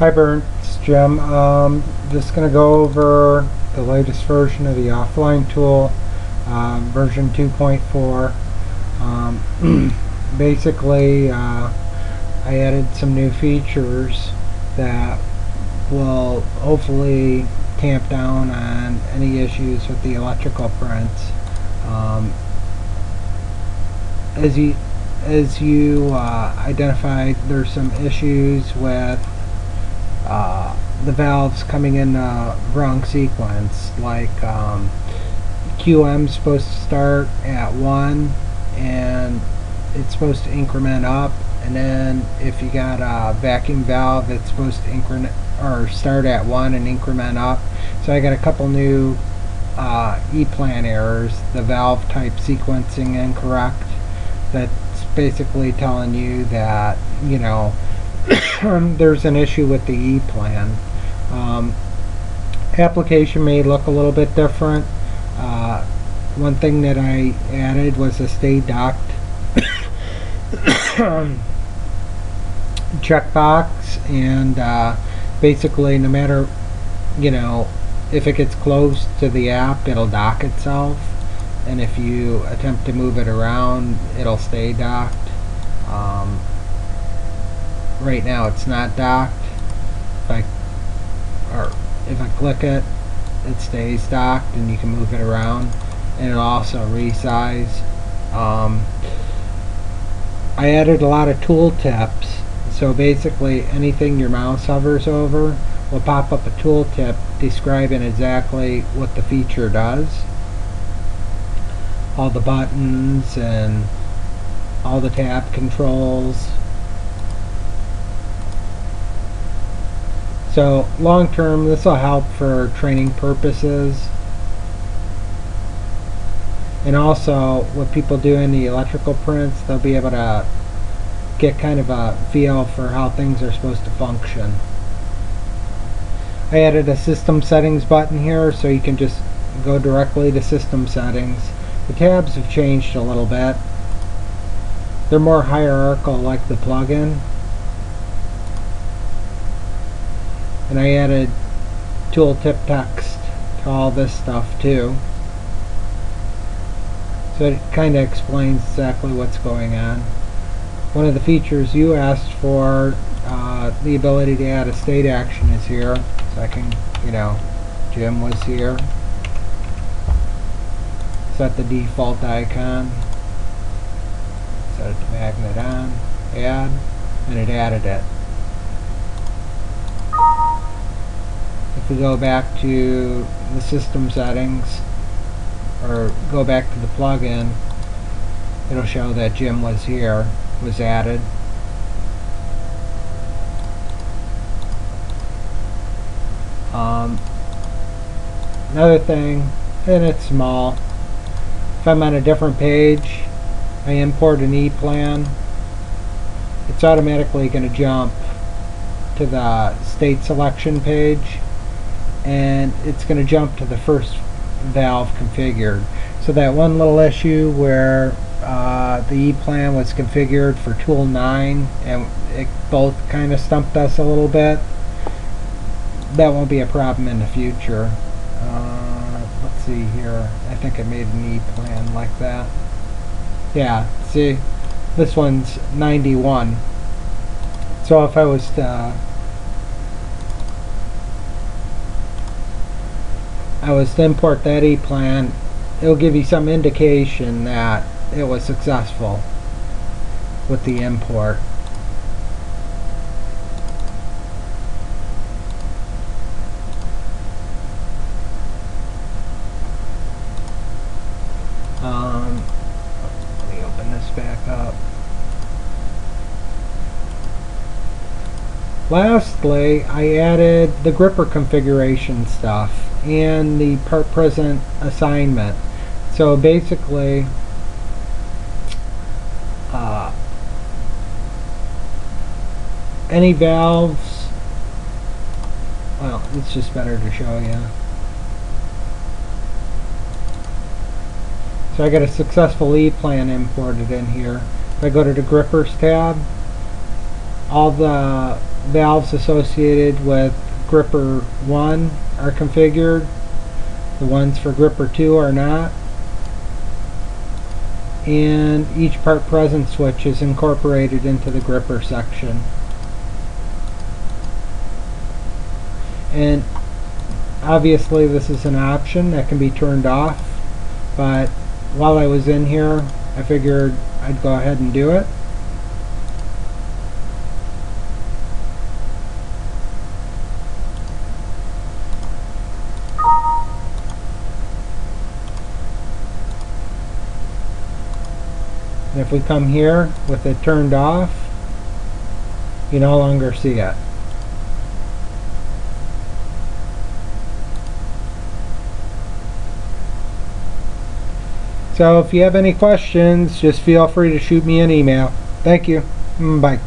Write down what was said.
Hi Bernd, it's Jim. Just going to go over the latest version of the offline tool, version 2.4. Basically, I added some new features that will hopefully tamp down on any issues with the electrical prints. As you identified, there's some issues with the valves coming in the wrong sequence. Like QM is supposed to start at 1 and it's supposed to increment up, and then if you got a vacuum valve, it's supposed to increment or start at 1 and increment up. So I got a couple new E-plan errors. The valve type sequencing incorrect. That's basically telling you that, you know, there's an issue with the E-plan. Application may look a little bit different. One thing that I added was a stay docked checkbox, and basically no matter, you know, if it gets close to the app, it'll dock itself, and if you attempt to move it around, it'll stay docked. Right now it's not docked. If I click it, it stays docked and you can move it around, and it'll also resize. I added a lot of tool tips, so basically anything your mouse hovers over will pop up a tool tip describing exactly what the feature does. All the buttons and all the tab controls. So long term, this will help for training purposes, and also what people do in the electrical prints, they'll be able to get kind of a feel for how things are supposed to function. I added a system settings button here, so you can just go directly to system settings. The tabs have changed a little bit. They're more hierarchical like the plugin. And I added tooltip text to all this stuff too. So it kind of explains exactly what's going on. One of the features you asked for, the ability to add a state action, is here. So I can, you know, Jim was here. Set the default icon. Set it to magnet on. Add. And it added it. If we go back to the system settings, or go back to the plugin, it'll show that Jim was here, was added. Another thing, and it's small, if I'm on a different page, I import an E-plan, it's automatically going to jump to the state selection page, and it's going to jump to the first valve configured. So that one little issue where the E-plan was configured for tool 9 and it both kind of stumped us a little bit, that won't be a problem in the future. Let's see here, I think I made an E-plan like that. Yeah, see, this one's 91. So if I was to import that E-plan, it'll give you some indication that it was successful with the import. Let me open this back up. Lastly, I added the gripper configuration stuff and the part present assignment. So basically, any valves, well, it's just better to show you. So I got a successful E-plan imported in here. If I go to the grippers tab, all the valves associated with gripper 1 are configured. The ones for gripper 2 are not. And each part present switch is incorporated into the gripper section. And obviously this is an option that can be turned off, but while I was in here I figured I'd go ahead and do it. And if we come here with it turned off, you no longer see it. So if you have any questions, just feel free to shoot me an email. Thank you. Bye.